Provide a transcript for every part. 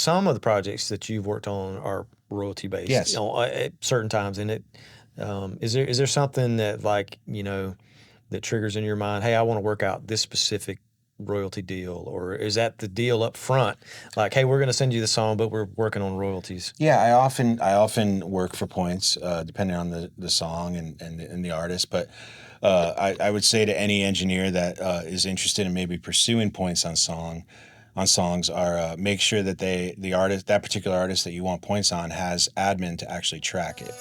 some of the projects that you've worked on are royalty based. Yes. You know, at certain times, and is there something that like that triggers in your mind? Hey, I want to work out this specific royalty deal, or is that the deal up front? Like, hey, we're going to send you the song, but we're working on royalties. Yeah, I often work for points, depending on the song and the artist. But I would say to any engineer that is interested in maybe pursuing points on songs are make sure that that particular artist that you want points on has admin to actually track it.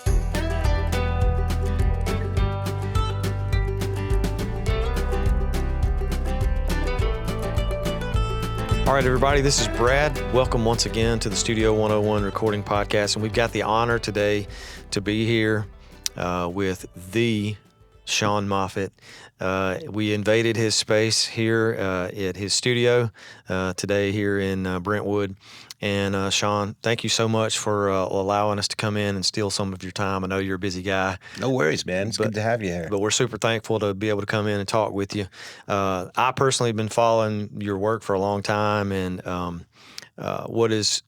All right, everybody, this is Brad. Welcome once again to the Studio 101 Recording Podcast. And we've got the honor today to be here with the Sean Moffitt. We invaded his space here at his studio today here in Brentwood. And Sean, thank you so much for allowing us to come in and steal some of your time. I know you're a busy guy. No worries, man. It's good to have you here. But we're super thankful to be able to come in and talk with you. I personally have been following your work for a long time, and what is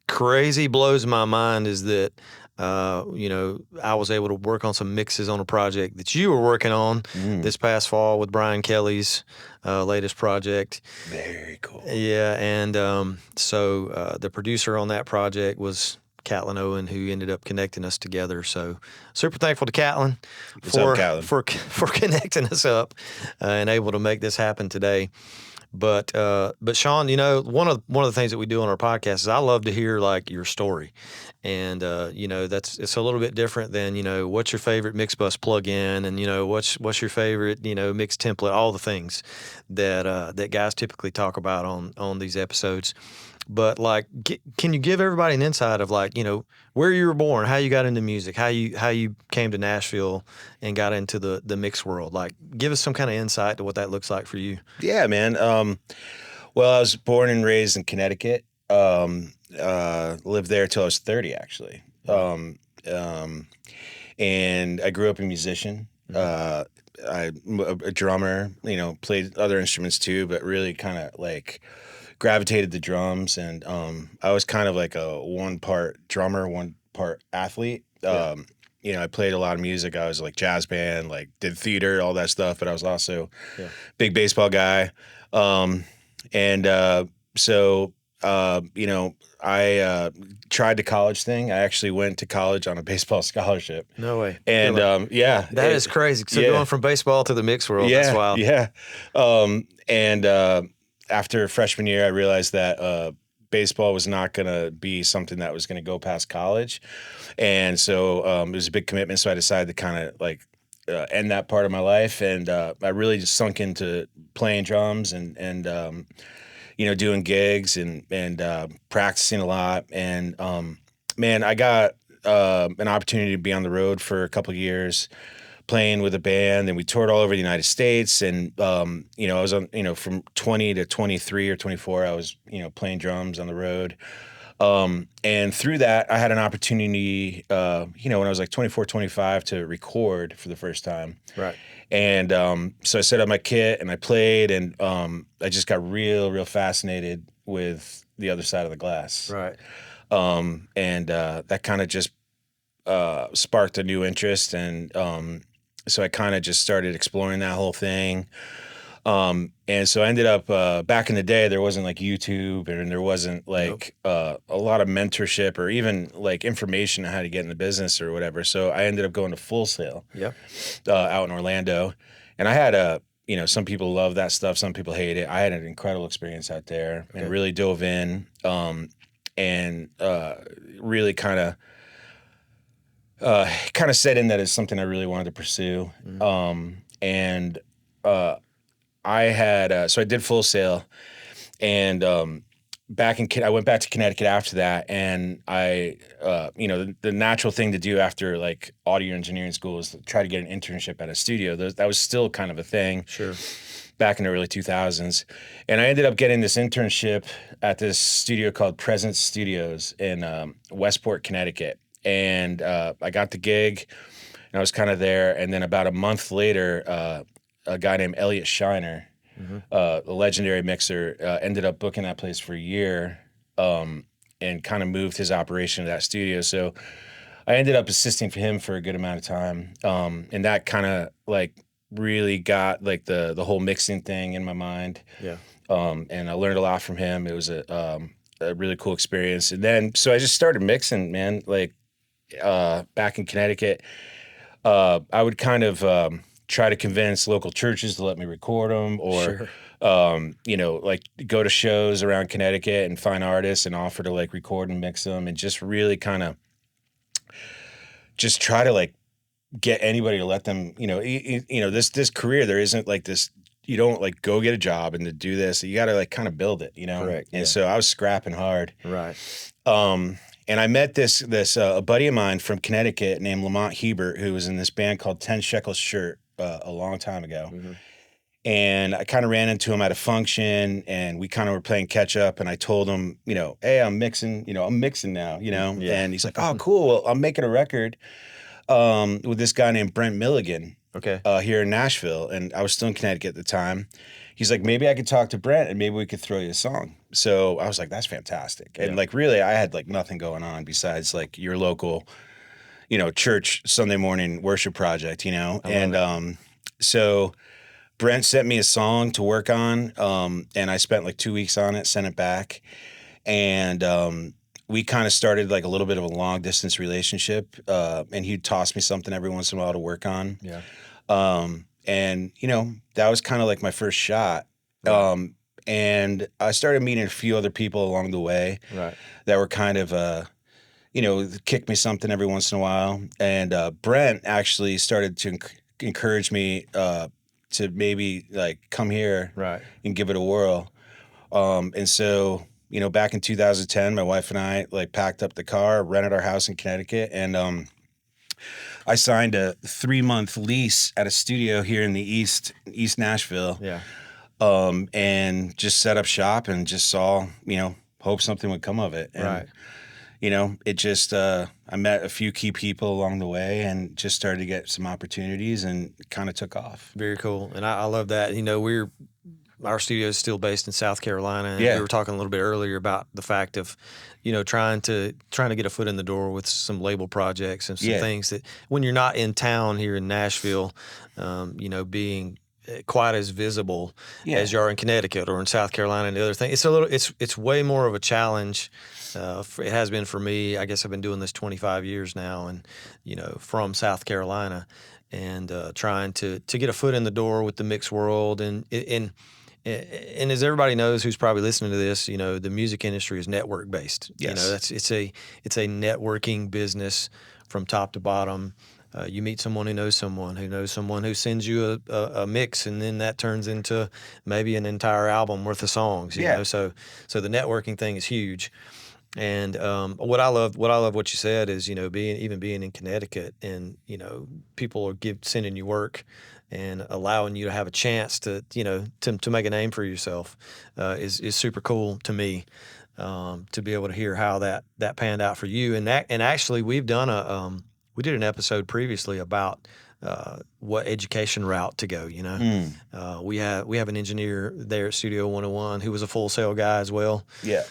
crazy, blows my mind, is that I was able to work on some mixes on a project that you were working on this past fall with Brian Kelly's latest project. Very cool. Yeah, and so the producer on that project was Catlin Owen, who ended up connecting us together. So super thankful to Catlin for connecting us up and able to make this happen today. But Sean, one of the things that we do on our podcast is I love to hear like your story, and it's a little bit different than what's your favorite mix bus plugin, and what's your favorite mix template, all the things that guys typically talk about on these episodes. But like, can you give everybody an insight of like where you were born, how you got into music, how you came to Nashville and got into the mix world? Like, give us some kind of insight to what that looks like for you. Yeah, man. Well, I was born and raised in Connecticut. Lived there till I was 30, actually. And I grew up a musician. I'm a drummer. Played other instruments too, but really kind of like gravitated to drums, and I was kind of like a one part drummer, one part athlete. I played a lot of music. I was like jazz band, like did theater, all that stuff, but I was also big baseball guy. I tried the college thing. I actually went to college on a baseball scholarship. No way. And that is crazy. So going from baseball to the mix world, that's wild. Yeah. After freshman year, I realized that baseball was not going to be something that was going to go past college. And so it was a big commitment. So I decided to kind of like end that part of my life. And I really just sunk into playing drums and doing gigs and practicing a lot. And, man, I got an opportunity to be on the road for a couple of years, playing with a band, and we toured all over the United States. And, I was on, from 20 to 23 or 24, I was, playing drums on the road. And through that, I had an opportunity, when I was like 24, 25 to record for the first time. Right. And so I set up my kit and I played, and I just got real fascinated with the other side of the glass. Right. That kind of just sparked a new interest, and so I kind of just started exploring that whole thing. And so I ended up, back in the day, there wasn't like YouTube, and there wasn't like a lot of mentorship or even like information on how to get in the business or whatever. So I ended up going to Full Sail out in Orlando. And I had some people love that stuff, some people hate it. I had an incredible experience out there and really dove in and really kind of set in that it's something I really wanted to pursue. I had so I did Full Sail, and I went back to Connecticut after that, and I the natural thing to do after like audio engineering school is to try to get an internship at a studio. That was still kind of a thing. Sure. Back in the early 2000s, and I ended up getting this internship at this studio called Presence Studios in Westport, Connecticut, and I got the gig, and I was kind of there, and then about a month later, a guy named Elliot Shiner, a legendary mixer, ended up booking that place for a year, and kind of moved his operation to that studio. So I ended up assisting for him for a good amount of time. And that kind of like really got like the whole mixing thing in my mind. Yeah. And I learned a lot from him. It was a really cool experience. And then, so I just started mixing, man, like back in Connecticut. I would kind of try to convince local churches to let me record them, or, Sure. you know, like go to shows around Connecticut and find artists and offer to like record and mix them, and just really kind of just try to like get anybody to let them, you know, this career, there isn't like this, you don't like go get a job and to do this, you got to like kind of build it, you know? Correct. And yeah. so I was scrapping hard. Right. And I met this a buddy of mine from Connecticut named Lamont Hebert, who was in this band called 10 Shekels Shirt a long time ago. Mm-hmm. And I kind of ran into him at a function, and we kind of were playing catch up, and I told him, you know, hey, I'm mixing now, you know? Yeah. And he's like, oh, cool. Well, I'm making a record with this guy named Brent Milligan here in Nashville. And I was still in Connecticut at the time. He's like, maybe I could talk to Brent and maybe we could throw you a song. So I was like, that's fantastic. And like, really, I had like nothing going on besides like your local, you know, church Sunday morning worship project, you know? And so Brent sent me a song to work on. And I spent like 2 weeks on it, sent it back. And we kind of started like a little bit of a long distance relationship. And he'd toss me something every once in a while to work on. Yeah. And, you know, that was kind of like my first shot. Right. And I started meeting a few other people along the way that were kind of, you know, kick me something every once in a while. And Brent actually started to encourage me to maybe like come here and give it a whirl. And so, you know, back in 2010, my wife and I like packed up the car, rented our house in Connecticut, and I signed a 3-month lease at a studio here in the East Nashville. Yeah. And just set up shop and just saw, you know, hope something would come of it. And, you know, it just, I met a few key people along the way and just started to get some opportunities, and it kind of took off. Very cool. And I love that. You know, our studio is still based in South Carolina. And we were talking a little bit earlier about the fact of, you know, trying to get a foot in the door with some label projects and some things that when you're not in town here in Nashville, you know, being quite as visible as you are in Connecticut or in South Carolina and the other thing. It's way more of a challenge. It has been for me. I guess I've been doing this 25 years now, and, you know, from South Carolina, and trying to get a foot in the door with the mix world. And as everybody knows who's probably listening to this, you know, the music industry is network based. Yes. You know, it's a networking business from top to bottom. You meet someone who knows someone who sends you a mix, and then that turns into maybe an entire album worth of songs. You know, so the networking thing is huge. And what I love what you said is, you know, being in Connecticut, and, you know, people are sending you work and allowing you to have a chance to, you know, to make a name for yourself is super cool to me. To be able to hear how that panned out for you, and actually we've done we did an episode previously about what education route to go. You know, we have an engineer there at Studio 101 who was a Full Sail guy as well. Yeah.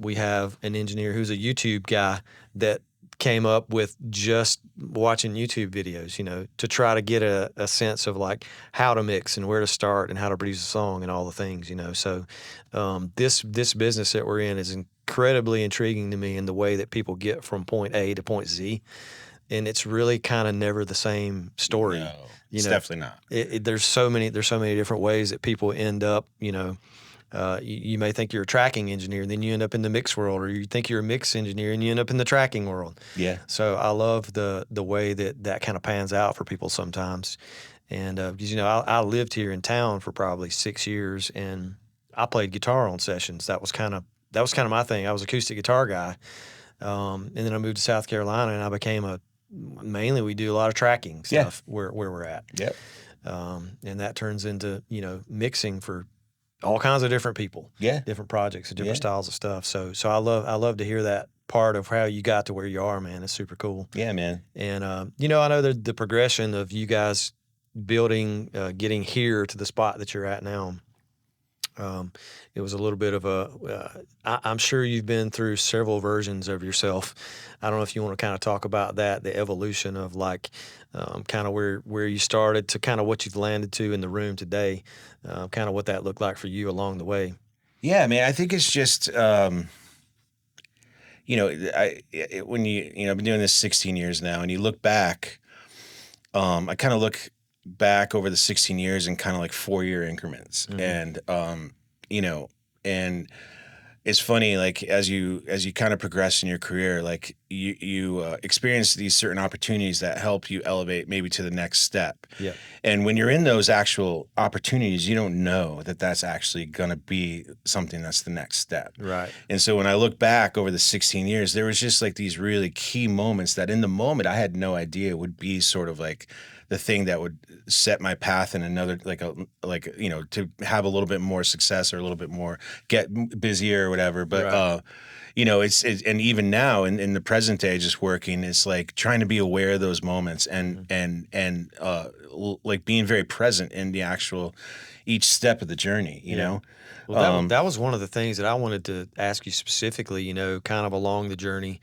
We have an engineer who's a YouTube guy that came up with just watching YouTube videos, you know, to try to get a sense of like how to mix and where to start and how to produce a song and all the things, you know. So this business that we're in is incredibly intriguing to me in the way that people get from point A to point Z. And it's really kind of never the same story. No, it's definitely not. There's so many different ways that people end up, you know. You may think you're a tracking engineer, and then you end up in the mix world, or you think you're a mix engineer and you end up in the tracking world. Yeah. So I love the way that kind of pans out for people sometimes. And because, you know, I lived here in town for probably 6 years, and I played guitar on sessions. That was kind of my thing. I was an acoustic guitar guy. And then I moved to South Carolina, and I became mainly we do a lot of tracking stuff where we're at. Yep. And that turns into, you know, mixing for all kinds of different people, different projects, and different styles of stuff. So I love to hear that part of how you got to where you are, man. It's super cool. Yeah, man. And you know, I know the progression of you guys building, getting here to the spot that you're at now. It was a little bit of I'm sure you've been through several versions of yourself. I don't know if you want to kind of talk about that, the evolution of like kind of where you started to kind of what you've landed to in the room today, kind of what that looked like for you along the way. Yeah, man, I think it's just, when I've been doing this 16 years now, and you look back, I kind of look back over the 16 years in kind of like 4-year increments. Mm-hmm. And, and it's funny, like as you kind of progress in your career, like you experience these certain opportunities that help you elevate maybe to the next step. Yeah. And when you're in those actual opportunities, you don't know that that's actually going to be something that's the next step. Right. And so when I look back over the 16 years, there was just like these really key moments that in the moment I had no idea would be sort of like the thing that would set my path in another, to have a little bit more success or a little bit more, get busier or whatever. But, Right. it's and even now in the present day, just working, it's like trying to be aware of those moments and like being very present in the actual each step of the journey, you know? Well, that was one of the things that I wanted to ask you specifically, kind of along the journey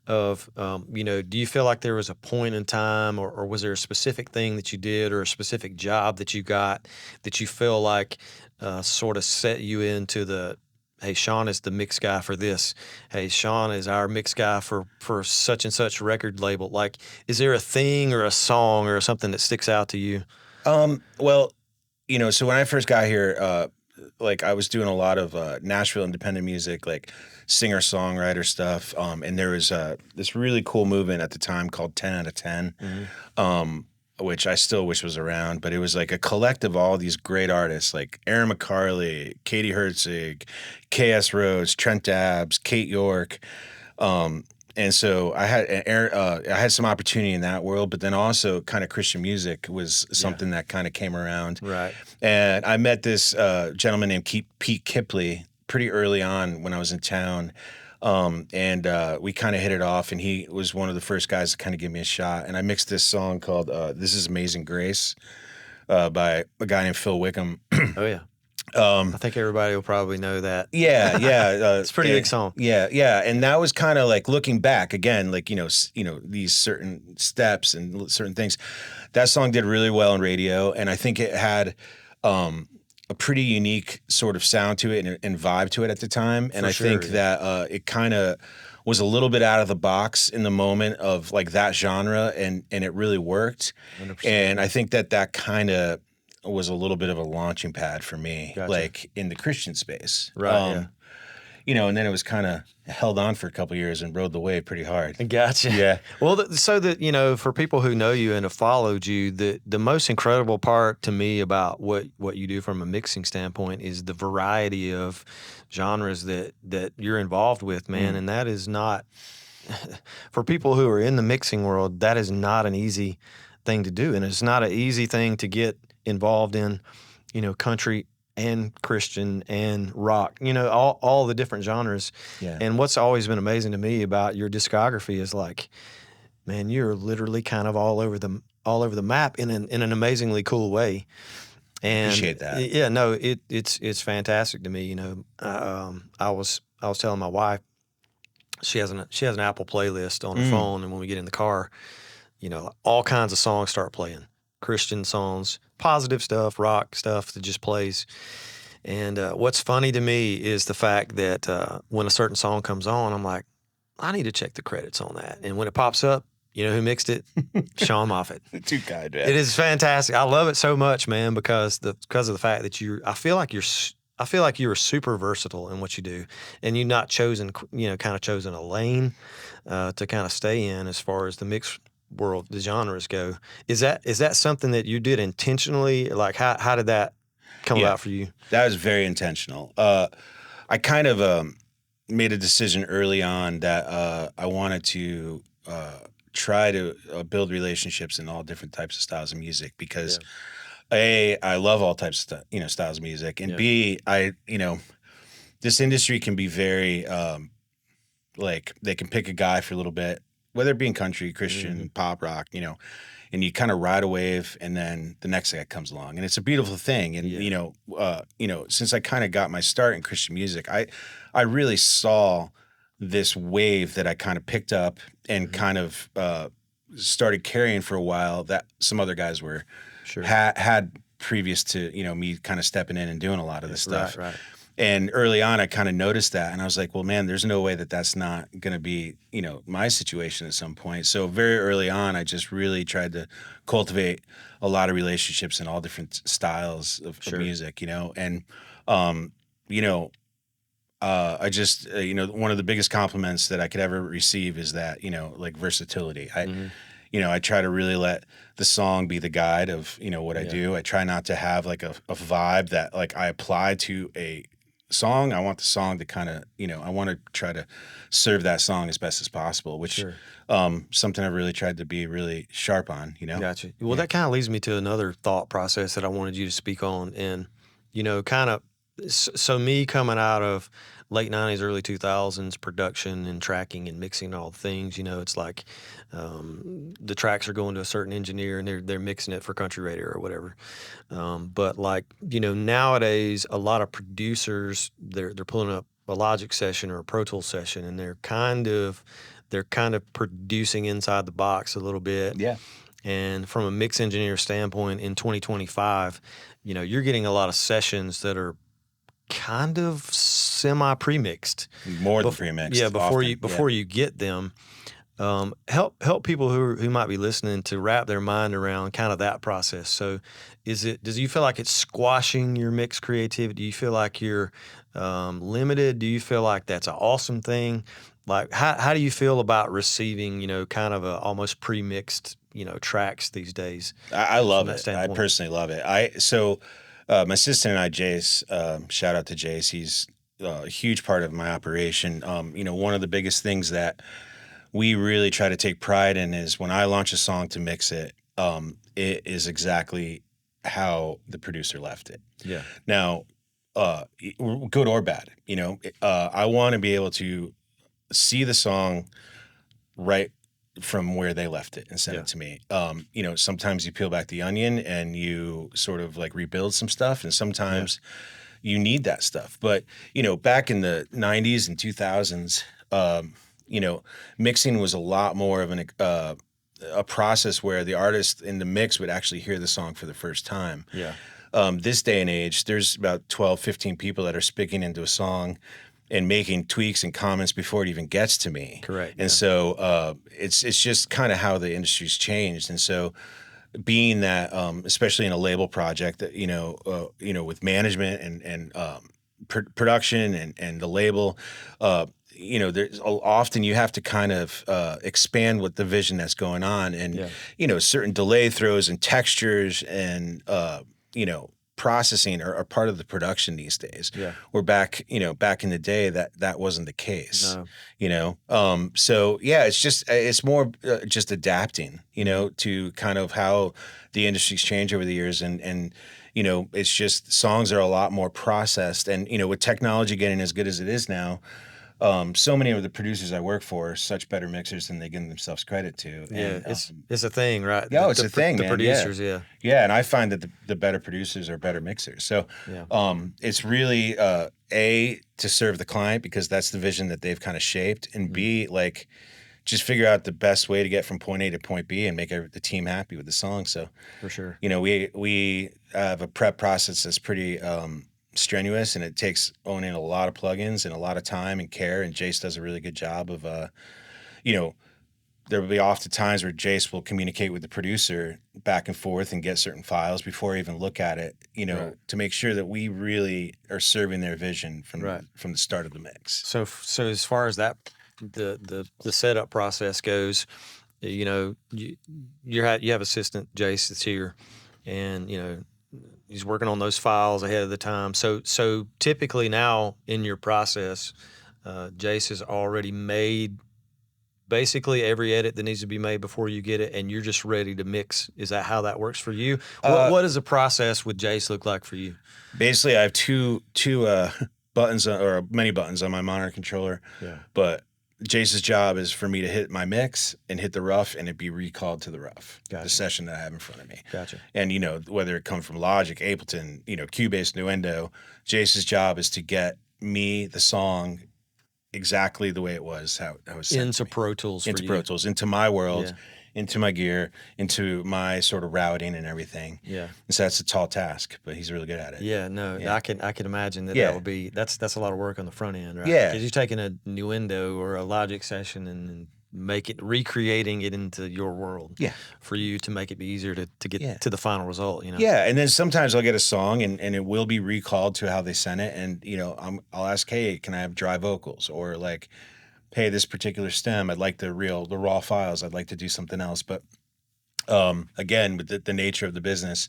of, do you feel like there was a point in time or was there a specific thing that you did or a specific job that you got that you feel like sort of set you into hey, Sean is the mix guy for this. Hey, Sean is our mix guy for such and such record label. Like, is there a thing or a song or something that sticks out to you? Well, so when I first got here, like I was doing a lot of Nashville independent music, like singer-songwriter stuff. And there was this really cool movement at the time called 10 out of 10, which I still wish was around. But it was like a collective of all these great artists like Aaron McCarley, Katie Herzig, K.S. Rhodes, Trent Dabbs, Kate York. And so I had some opportunity in that world, but then also kind of Christian music was something that kind of came around. Right. And I met this gentleman named Pete Kipley pretty early on when I was in town. And we kind of hit it off, and he was one of the first guys to kind of give me a shot. And I mixed this song called This Is Amazing Grace by a guy named Phil Wickham. Oh, yeah. I think everybody will probably know that. Yeah. It's a pretty big song. Yeah. And that was kind of like looking back again, like, these certain steps and certain things. That song did really well on radio. And I think it had a pretty unique sort of sound to it and vibe to it at the time. And I think that it kind of was a little bit out of the box in the moment of like that genre. And it really worked. 100%. And I think that kind of was a little bit of a launching pad for me, like in the Christian space. Right. And then it was kind of held on for a couple of years and rode the wave pretty hard. Gotcha. Yeah. Well, for people who know you and have followed you, the most incredible part to me about what you do from a mixing standpoint is the variety of genres that you're involved with, man. And that is not, for people who are in the mixing world, that is not an easy thing to do. And it's not an easy thing to get involved in, country and Christian and rock, all the different genres. Yeah. And what's always been amazing to me about your discography is like, man, you're literally kind of all over the map in an amazingly cool way. And appreciate that. Yeah, no, it's fantastic to me. I was telling my wife, she has an Apple playlist on her phone, and when we get in the car, all kinds of songs start playing. Christian songs, positive stuff, rock stuff that just plays. And what's funny to me is the fact that when a certain song comes on, I'm like, I need to check the credits on that. And when it pops up, you know who mixed it? Sean Moffitt. Too kind, man. It is fantastic. I love it so much, man, because of the fact that I feel like you're super versatile in what you do, and you're not chosen a lane to kind of stay in as far as the mix world, the genres go. Is that something that you did intentionally? Like how did that come about for you? That was very intentional. I kind of made a decision early on that I wanted to try to build relationships in all different types of styles of music because A, I love all types of styles of music, and B, this industry can be very like they can pick a guy for a little bit, whether it be in country, Christian, pop, rock, and you kind of ride a wave, and then the next guy comes along, and it's a beautiful thing. And since I kind of got my start in Christian music, I really saw this wave that I kind of picked up and kind of started carrying for a while that some other guys were had previous to me kind of stepping in and doing a lot of this stuff. Right. And early on, I kind of noticed that, and I was like, well, man, there's no way that that's not going to be, my situation at some point. So very early on, I just really tried to cultivate a lot of relationships in all different styles of music, and, I just, one of the biggest compliments that I could ever receive is that, like versatility. I try to really let the song be the guide of, what I do. I try not to have like a vibe that like I apply to a song. I want the song to kind of, I want to try to serve that song as best as possible, which something I've really tried to be really sharp on, Gotcha. Well, that kind of leads me to another thought process that I wanted you to speak on. And, kind of, so me coming out of late 90s, early 2000s production and tracking and mixing all the things, it's like the tracks are going to a certain engineer and they're mixing it for country radio or whatever. But like, nowadays, a lot of producers, they're pulling up a Logic session or a Pro Tools session, and they're kind of producing inside the box a little bit. Yeah. And from a mix engineer standpoint in 2025, you're getting a lot of sessions that are kind of semi premixed, more than premixed. Yeah, before you get them. Help people who might be listening to wrap their mind around kind of that process. So, does you feel like it's squashing your mix creativity? Do you feel like you're limited? Do you feel like that's an awesome thing? Like, how do you feel about receiving, kind of a almost pre-mixed, tracks these days? I love it. I personally love it. My assistant and I, Jace, shout out to Jace. He's a huge part of my operation. One of the biggest things that we really try to take pride in is when I launch a song to mix it, it is exactly how the producer left it. Yeah. Now, good or bad, I want to be able to see the song right from where they left it and send it to me. Sometimes you peel back the onion and you sort of like rebuild some stuff, and sometimes you need that stuff. But, back in the 90s and 2000s, mixing was a lot more of a process where the artist in the mix would actually hear the song for the first time. Yeah. This day and age, there's about 12, 15 people that are speaking into a song and making tweaks and comments before it even gets to me. Correct. And so it's just kind of how the industry's changed. And so being that, especially in a label project, that with management and production and the label, there's often you have to kind of expand what the vision that's going on, and certain delay throws and textures and processing are part of the production these days. Yeah. We're back in the day that wasn't the case. No. So yeah, it's more just adapting, to kind of how the industry's changed over the years, and it's just songs are a lot more processed, and with technology getting as good as it is now, so many of the producers I work for are such better mixers than they give themselves credit to. Yeah, and, it's a thing, right? Yeah, it's a thing, the man. producers, yeah, and I find that the better producers are better mixers. So, it's really to serve the client, because that's the vision that they've kind of shaped, and B, like, just figure out the best way to get from point A to point B and make the team happy with the song. So, for sure, we have a prep process that's pretty strenuous, and it takes owning a lot of plugins and a lot of time and care, and Jace does a really good job of there will be often times where Jace will communicate with the producer back and forth and get certain files before I even look at it, to make sure that we really are serving their vision from the start of the mix. So as far as that the setup process goes, you have assistant Jace that's here, and he's working on those files ahead of the time. So typically now in your process, Jace has already made basically every edit that needs to be made before you get it, and you're just ready to mix. Is that how that works for you? What does the process with Jace look like for you? Basically, I have two buttons or many buttons on my monitor controller. Yeah. But Jace's job is for me to hit my mix and hit the rough and it be recalled to the rough, Gotcha. the session that I have in front of me. Gotcha. And, whether it comes from Logic, Ableton, Cubase, Nuendo, Jace's job is to get me the song exactly the way it was, how it was sent into Pro Tools, into my world, into my gear, into my sort of routing and everything. Yeah. And so that's a tall task, but he's really good at it. Yeah, no, I can imagine that would be that's a lot of work on the front end, right? Yeah. Because you're taking a Nuendo or a Logic session and recreating it into your world. Yeah. For you to make it be easier to get to the final result, Yeah, and then sometimes I'll get a song and it will be recalled to how they sent it, and I'll ask, hey, can I have dry vocals, or like, hey, this particular stem, I'd like the raw files, I'd like to do something else, but again, with the nature of the business,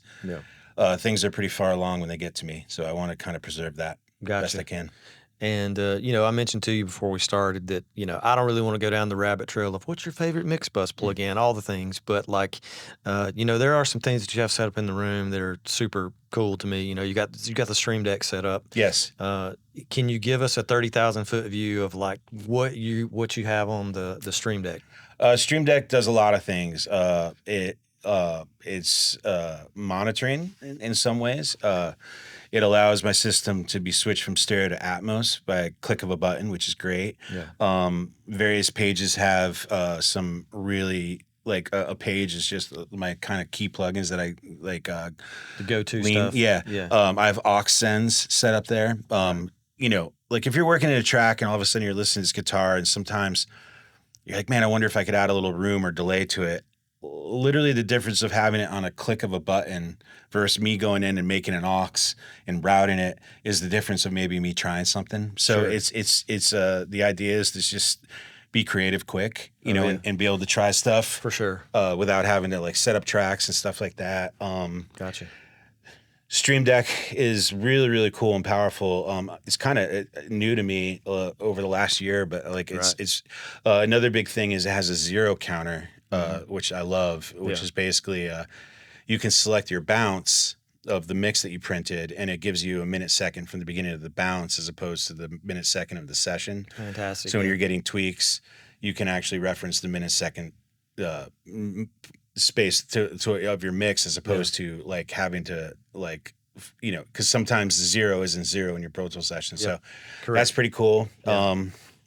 things are pretty far along when they get to me, so I want to kind of preserve that best I can. And, I mentioned to you before we started that, I don't really want to go down the rabbit trail of what's your favorite mix bus plugin, all the things. But like, there are some things that you have set up in the room that are super cool to me. You got the Stream Deck set up. Yes. Can you give us a 30,000-foot view of like what you have on the Stream Deck? Stream Deck does a lot of things. It's monitoring in some ways. It allows my system to be switched from stereo to Atmos by a click of a button, which is great. Yeah. Various pages have some really, like a page is just my kind of key plugins that I like. The go-to stuff. Yeah. I have aux sends set up there. Like if you're working in a track and all of a sudden you're listening to this guitar and sometimes you're like, man, I wonder if I could add a little room or delay to it. Literally the difference of having it on a click of a button versus me going in and making an aux and routing it is the difference of maybe me trying something. So Sure. it's the idea is to just be creative quick, and be able to try stuff for sure without having to like set up tracks and stuff like that. Gotcha. Stream Deck is really, really cool and powerful. It's kind of new to me over the last year, but like it's another big thing is it has a zero counter, which I love, which is basically you can select your bounce of the mix that you printed, and it gives you a minute second from the beginning of the bounce as opposed to the minute second of the session. Fantastic. So when you're getting tweaks, you can actually reference the minute second space of your mix as opposed to like having to like, because sometimes zero isn't zero in your Pro Tools session. So that's pretty cool.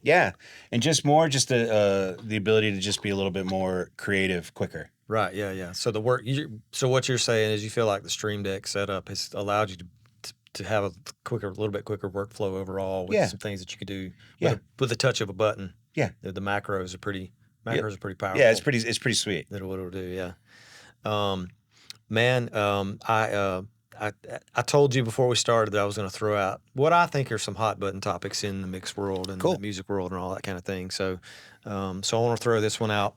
Yeah. And just the ability to just be a little bit more creative quicker. Right. Yeah. So what you're saying is you feel like the Stream Deck setup has allowed you to have a little bit quicker workflow overall with some things that you could do with a touch of a button. Yeah. The macros are pretty powerful. Yeah, it's pretty sweet. What it'll do. Yeah. I told you before we started that I was going to throw out what I think are some hot button topics in the mix world and the music world and all that kind of thing. So I want to throw this one out.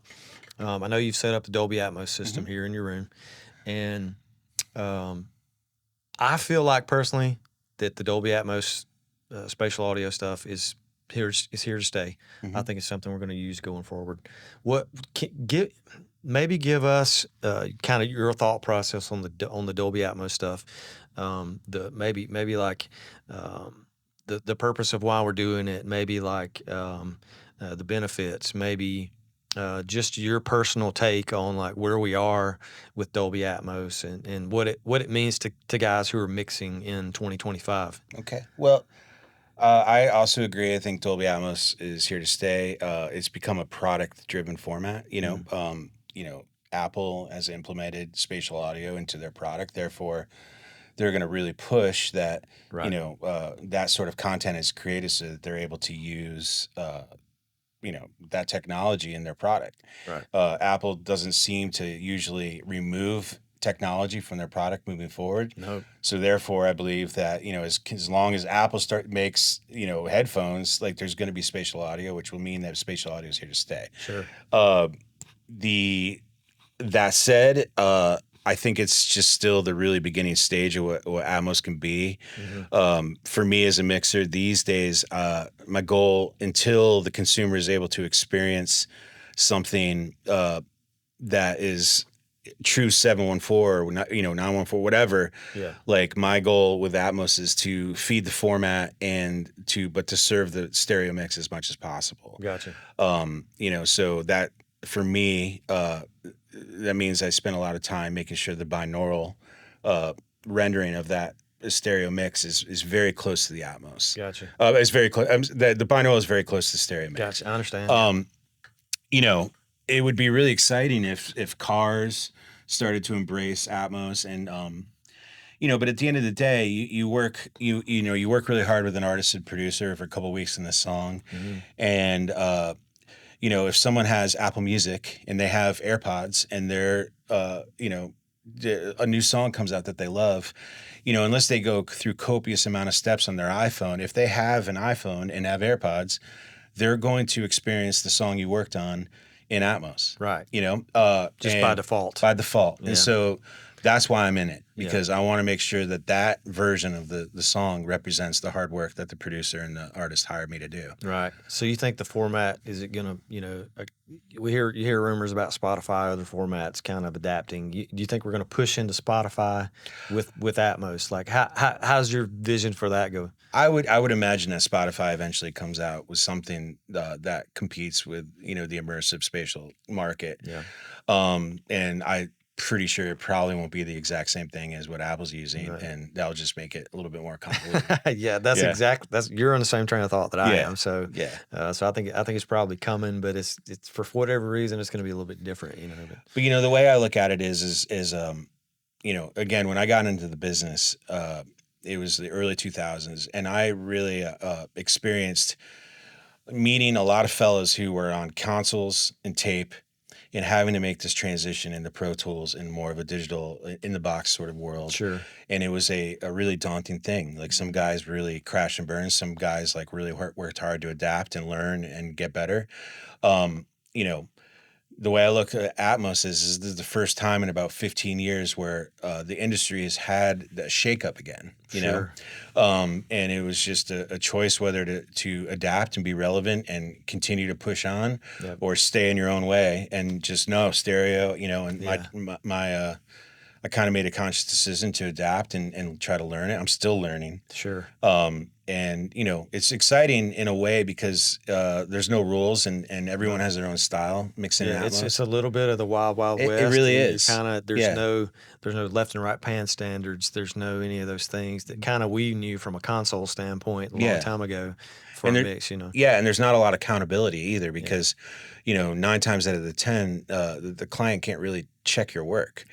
I know you've set up the Dolby Atmos system here in your room, and I feel like personally that the Dolby Atmos spatial audio stuff is here to stay. I think it's something we're going to use going forward. Maybe give us kind of your thought process on the Dolby Atmos stuff. Maybe like the purpose of why we're doing it. Maybe like the benefits. Maybe just your personal take on like where we are with Dolby Atmos and what it means to guys who are mixing in 2025. Okay. Well, I also agree. I think Dolby Atmos is here to stay. It's become a product-driven format. Apple has implemented spatial audio into their product. Therefore, they're going to really push that. Right. That sort of content is created so that they're able to use that technology in their product. Right. Apple doesn't seem to usually remove technology from their product moving forward. No. So therefore, I believe that as long as Apple makes headphones, like there's going to be spatial audio, which will mean that spatial audio is here to stay. Sure. That said, I think it's just still the really beginning stage of what Atmos can be. For me as a mixer these days, my goal until the consumer is able to experience something that is true 714 or 914, whatever. Yeah. Like my goal with Atmos is to feed the format but to serve the stereo mix as much as possible. Gotcha. So that for me, that means I spend a lot of time making sure the binaural rendering of that stereo mix is very close to the Atmos. Gotcha. It's very close. The binaural is very close to the stereo mix. Gotcha. I understand. It would be really exciting if cars started to embrace Atmos and but at the end of the day, you work really hard with an artist and producer for a couple of weeks in this song, and if someone has Apple Music and they have AirPods and they're a new song comes out that they love, unless they go through copious amount of steps on their iPhone, if they have an iPhone and have AirPods, they're going to experience the song you worked on in Atmos. Right. Just by default. By default. Yeah. And so that's why I'm in it, because I want to make sure that version of the song represents the hard work that the producer and the artist hired me to do. Right. So you think the format, is it going to, you hear rumors about Spotify, other formats kind of adapting. Do you think we're going to push into Spotify with Atmos? Like how's your vision for that go? I would imagine that Spotify eventually comes out with something that competes with, the immersive spatial market. Yeah. And I pretty sure it probably won't be the exact same thing as what Apple's using, right. And that'll just make it a little bit more convoluted. You're on the same train of thought that I am. So so I think it's probably coming, but it's for whatever reason it's going to be a little bit different, But the way I look at it is again, when I got into the business, it was the early 2000s, and I really experienced meeting a lot of fellas who were on consoles and tape, and having to make this transition into Pro Tools and more of a digital in the box sort of world. Sure. And it was a really daunting thing. Like some guys really crashed and burned. Some guys like really worked hard to adapt and learn and get better. The way I look at Atmos is this is the first time in about 15 years where the industry has had the shakeup again, Sure. And it was just a choice whether to adapt and be relevant and continue to push on, or stay in your own way and just stereo, and I kind of made a conscious decision to adapt and try to learn it. I'm still learning. Sure. And it's exciting in a way because there's no rules and everyone has their own style mixing in Atmos. It's a little bit of the wild west. It really is. There's no left and right pan standards. There's no any of those things that kind of we knew from a console standpoint a long time ago for a mix. Yeah, and there's not a lot of accountability either because 9 times out of the 10 the client can't really check your work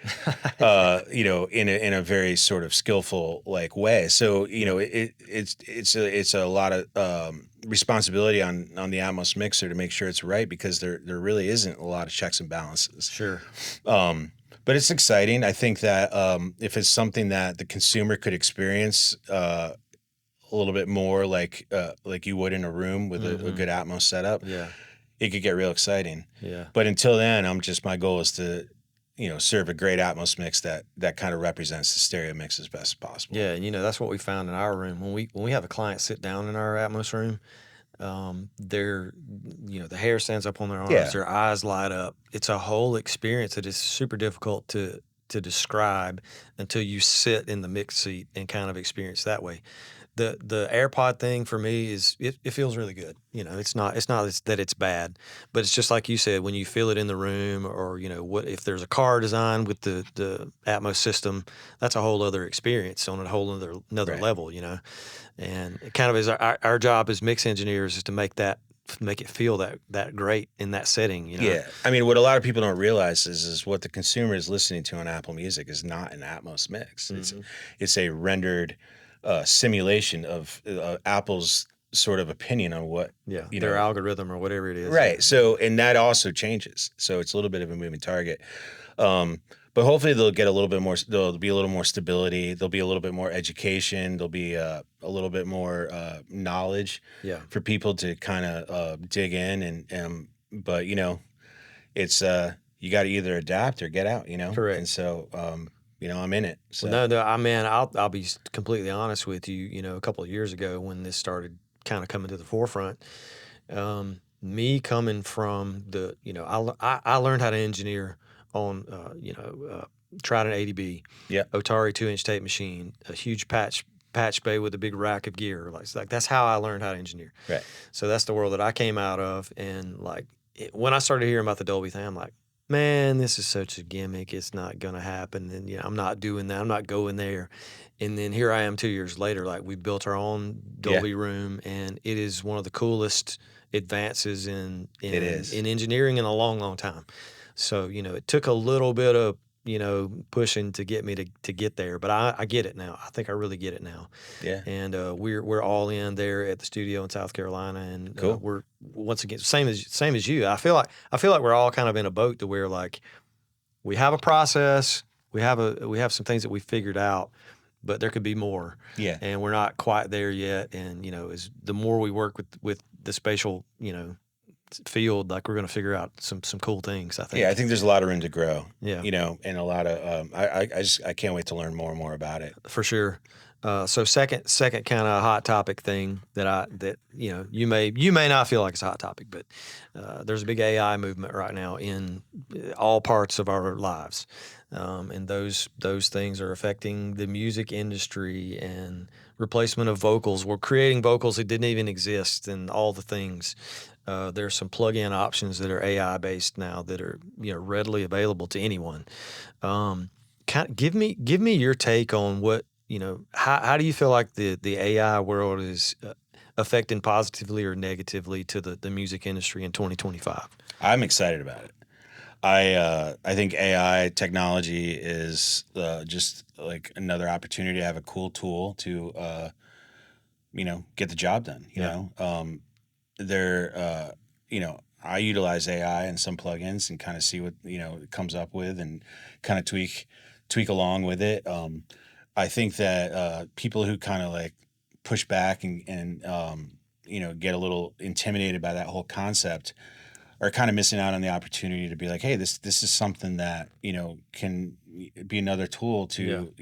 in a very sort of skillful like way. So it's a lot of responsibility on the Atmos mixer to make sure it's right, because there really isn't a lot of checks and balances. Sure. But it's exciting. I think that if it's something that the consumer could experience a little bit more like you would in a room with a good Atmos setup, it could get real exciting. Yeah. But until then, my goal is to serve a great Atmos mix that kind of represents the stereo mix as best as possible. Yeah, and that's what we found in our room. When we have a client sit down in our Atmos room, the hair stands up on their arms, their eyes light up. It's a whole experience that is super difficult to describe until you sit in the mix seat and kind of experience that way. The AirPod thing for me is it feels really good. It's not that it's bad, but it's just like you said, when you feel it in the room, or what if there's a car designed with the Atmos system, that's a whole other experience on a whole another level. And it kind of is our job as mix engineers is to make it feel that great in that setting. Yeah, I mean, what a lot of people don't realize is what the consumer is listening to on Apple Music is not an Atmos mix. Mm-hmm. It's a rendered simulation of Apple's sort of opinion on what their algorithm or whatever it is. Right. So, and that also changes. So it's a little bit of a moving target. But hopefully they'll get a little bit more. There'll be a little more stability. There'll be a little bit more education. There'll be a little bit more knowledge for people to kind of dig in. But it's you got to either adapt or get out. Correct. And so. I'm in it. So. Well, no, I mean, I'll be completely honest with you. A couple of years ago when this started kind of coming to the forefront, me coming from I learned how to engineer Trident 80B, Yeah. Otari 2-inch tape machine, a huge patch bay with a big rack of gear. Like that's how I learned how to engineer. Right. So that's the world that I came out of. And when I started hearing about the Dolby thing, I'm like, man, this is such a gimmick. It's not going to happen. And I'm not doing that. I'm not going there. And then here I am 2 years later, like we built our own Dolby room, and it is one of the coolest advances in engineering in a long, long time. So, it took a little bit of, pushing to get me to get there, but I get it now. I think I really get it now. Yeah. And we're all in there at the studio in South Carolina, and cool. We're once again same as you. I feel like we're all kind of in a boat to where like we have a process, we have some things that we figured out, but there could be more. Yeah. And we're not quite there yet. And as the more we work with the spatial, field, like we're going to figure out some cool things, I think. Yeah, I think there's a lot of room to grow. Yeah. And a lot of I can't wait to learn more and more about it. For sure. So second kind of hot topic thing that you may not feel like it's a hot topic, but there's a big AI movement right now in all parts of our lives, and those things are affecting the music industry and replacement of vocals. We're creating vocals that didn't even exist, and all the things. There's some plug-in options that are AI based now that are readily available to anyone. Give me your take on what. How do you feel like the AI world is affecting positively or negatively to the music industry in 2025? I'm excited about it. I think AI technology is just like another opportunity to have a cool tool to get the job done. I utilize AI and some plugins and kind of see what it comes up with and kind of tweak along with it. I think that people who kind of like push back and get a little intimidated by that whole concept are kind of missing out on the opportunity to be like, hey, this is something that can be another tool to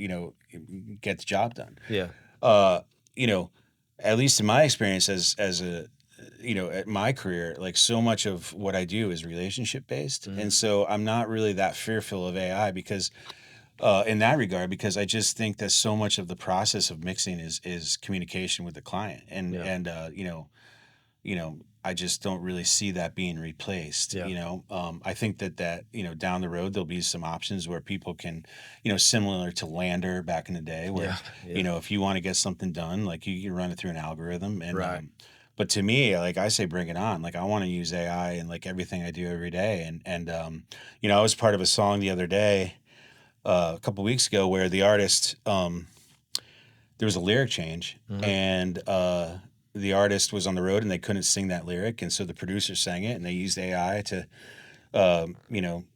get the job done. Yeah. At least in my experience as a at my career, like so much of what I do is relationship based, and so I'm not really that fearful of AI because. In that regard, because I just think that so much of the process of mixing is communication with the client, and I just don't really see that being replaced. Yeah. I think that down the road there'll be some options where people can, similar to Lander back in the day, where if you want to get something done, like you can run it through an algorithm, and right. But to me, like I say, bring it on. Like I want to use AI in like everything I do every day, and I was part of a song the other day. A couple weeks ago, where the artist there was a lyric change, and the artist was on the road and they couldn't sing that lyric, and so the producer sang it, and they used AI to,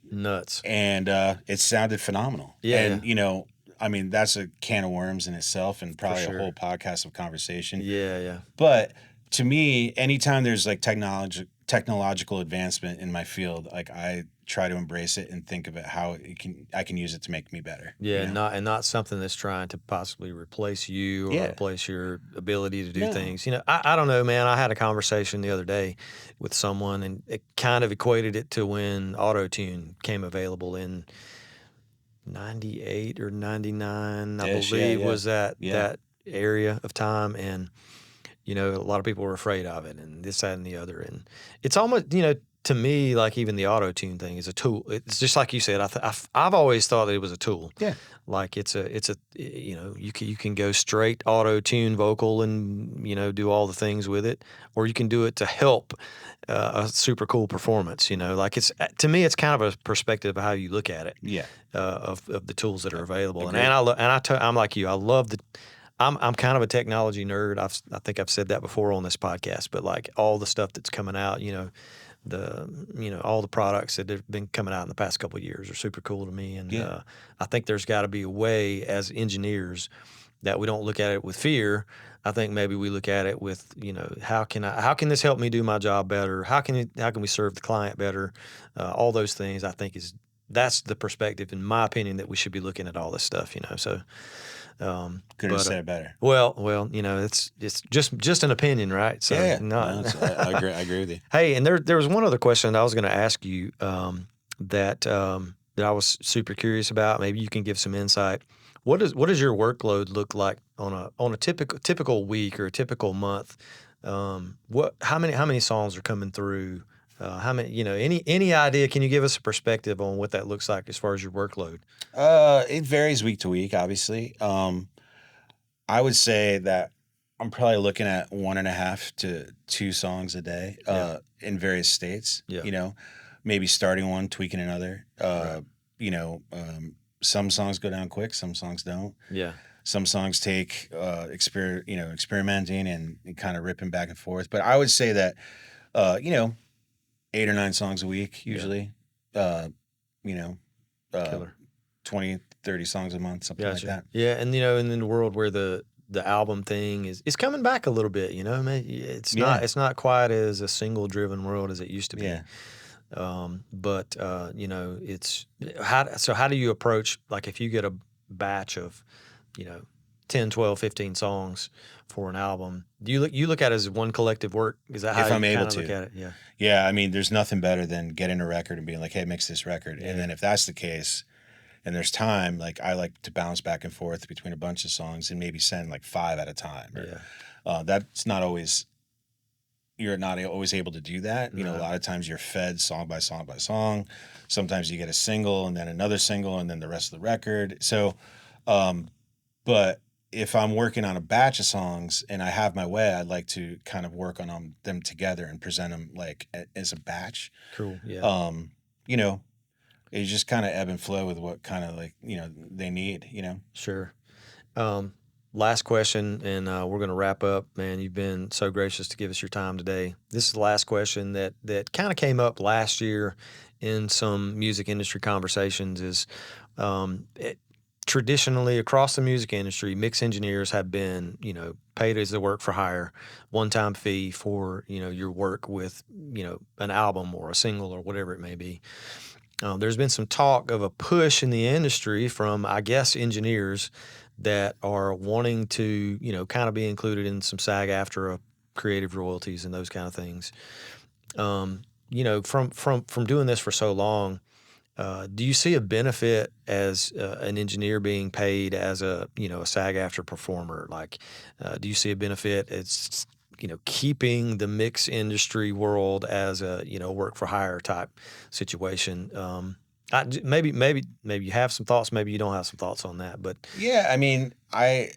nuts, and it sounded phenomenal. Yeah, and I mean that's a can of worms in itself, and probably a whole podcast of conversation. Yeah. But to me, anytime there's like technological advancement in my field, like I try to embrace it and think of it how I can use it to make me better. Yeah, not something that's trying to possibly replace you or replace your ability to do things. I don't know, man. I had a conversation the other day with someone, and it kind of equated it to when auto-tune came available in 98 or 99, I believe, was that area of time, and a lot of people were afraid of it, and this, that, and the other, and it's almost to me, like even the auto-tune thing is a tool. It's just like you said. I've always thought that it was a tool. Yeah. Like it's a you can go straight auto-tune vocal and do all the things with it, or you can do it to help a super cool performance. Like it's, to me, it's kind of a perspective of how you look at it. Yeah. Of the tools that are available, Agreed. I'm like you. I love the. I'm kind of a technology nerd. I think I've said that before on this podcast, but like all the stuff that's coming out, all the products that have been coming out in the past couple of years are super cool to me. And I think there's got to be a way as engineers that we don't look at it with fear. I think maybe we look at it with, how can this help me do my job better? How can we serve the client better? All those things, I think that's the perspective, in my opinion, that we should be looking at all this stuff, so. Couldn't have said it better. Well, it's just an opinion, right? So I agree with you. Hey, and there was one other question that I was going to ask you that that I was super curious about. Maybe you can give some insight. What does your workload look like on a typical week or a typical month? How many songs are coming through? How many, any idea? Can you give us a perspective on what that looks like as far as your workload? It varies week to week, obviously. I would say that I'm probably looking at 1.5 to 2 songs a day, in various states. Yeah. Maybe starting one, tweaking another. Right. Some songs go down quick, some songs don't. Yeah. Some songs take experimenting and kind of ripping back and forth. But I would say that 8 or 9 songs a week usually. Killer. 20, 30 songs a month, something like that. Yeah, and and in the world where the album thing is coming back a little bit, it's not quite as a single driven world as it used to be. Yeah. But it's how do you approach, like, if you get a batch of 10, 12, 15 songs for an album, do you look at it as one collective work? Is that how if I'm able look to at it? Yeah. Yeah, I mean, there's nothing better than getting a record and being like, hey, mix this record. And then if that's the case and there's time, like, I like to bounce back and forth between a bunch of songs and maybe send like 5 at a time. That's not always, you're not always able to do that. A lot of times you're fed song by song by song. Sometimes you get a single and then another single and then the rest of the record. So, but if I'm working on a batch of songs and I have my way, I'd like to kind of work on them together and present them like as a batch. Cool. Yeah. It just kind of ebb and flow with what kind of like, they need, Sure. Last question, and we're going to wrap up. Man, you've been so gracious to give us your time today. This is the last question that kind of came up last year in some music industry conversations. Is traditionally across the music industry, mix engineers have been, paid as a work for hire, one-time fee for, your work with, an album or a single or whatever it may be. There's been some talk of a push in the industry from, I guess, engineers that are wanting to, kind of be included in some SAG-AFTRA creative royalties and those kind of things. From doing this for so long, do you see a benefit as an engineer being paid as a SAG-AFTRA performer? Like, do you see a benefit as keeping the mix industry world as a work for hire type situation? Maybe you have some thoughts. Maybe you don't have some thoughts on that. But yeah, I mean, I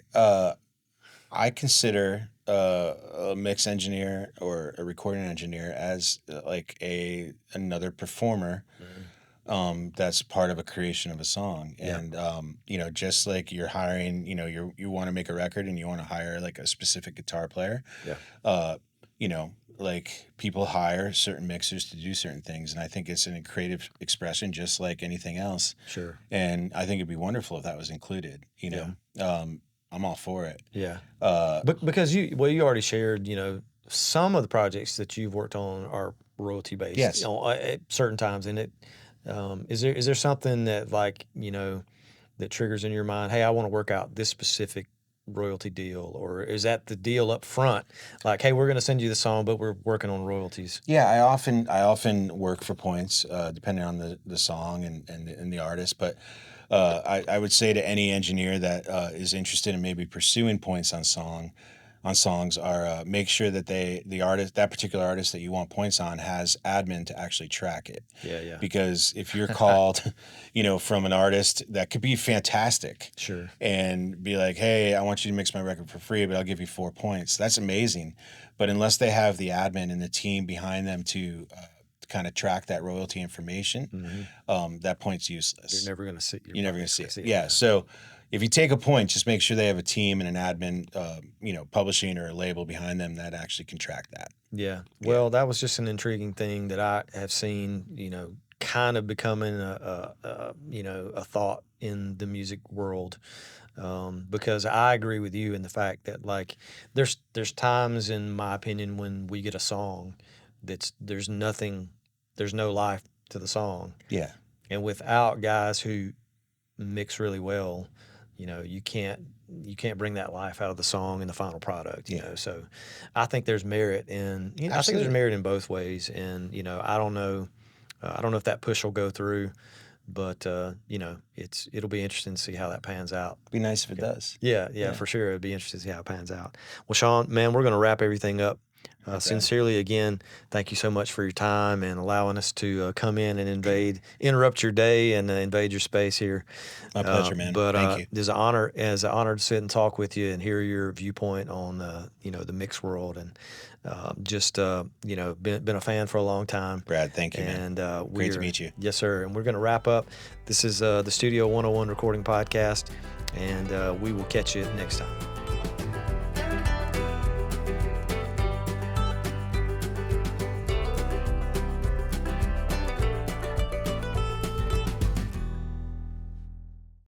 consider a mix engineer or a recording engineer as like another performer. That's part of a creation of a song. And, just like you're hiring, you want to make a record and you want to hire like a specific guitar player. Like people hire certain mixers to do certain things. And I think it's a creative expression, just like anything else. Sure. And I think it'd be wonderful if that was included, I'm all for it. Yeah. Because you already shared, some of the projects that you've worked on are royalty based. Yes. At certain times. And is there something that, like, that triggers in your mind, hey, I want to work out this specific royalty deal? Or is that the deal up front? Like, hey, we're going to send you the song, but we're working on royalties. Yeah, I often work for points, depending on the song and the artist. But I would say to any engineer that is interested in maybe pursuing points on songs are make sure that that particular artist that you want points on has admin to actually track it. Yeah. Because if you're called, from an artist that could be fantastic, sure, and be like, hey, I want you to mix my record for free, but I'll give you 4 points. That's amazing. But unless they have the admin and the team behind them to kind of track that royalty information, that point's useless. You're never going to see. You're never going to see it. Yeah. So if you take a point, just make sure they have a team and an admin, publishing or a label behind them that actually can track that. Yeah. Well, that was just an intriguing thing that I have seen, kind of becoming a thought in the music world. Because I agree with you in the fact that, like, there's times, in my opinion, when we get a song there's no life to the song. Yeah. And without guys who mix really well, you can't bring that life out of the song and the final product. So I think there's merit in I think there's merit in both ways. And I don't know if that push will go through. But it'll be interesting to see how that pans out. Be nice if it does. Yeah, for sure. It'd be interesting to see how it pans out. Well, Sean, man, we're going to wrap everything up. Sincerely, again, thank you so much for your time and allowing us to come in and interrupt your day and invade your space here. My pleasure, man. But thank you. it's an honor to sit and talk with you and hear your viewpoint on the mixed world, and been a fan for a long time. Brad, thank you, man. And great to meet you. Yes, sir. And we're going to wrap up. This is the Studio 101 Recording Podcast, and we will catch you next time.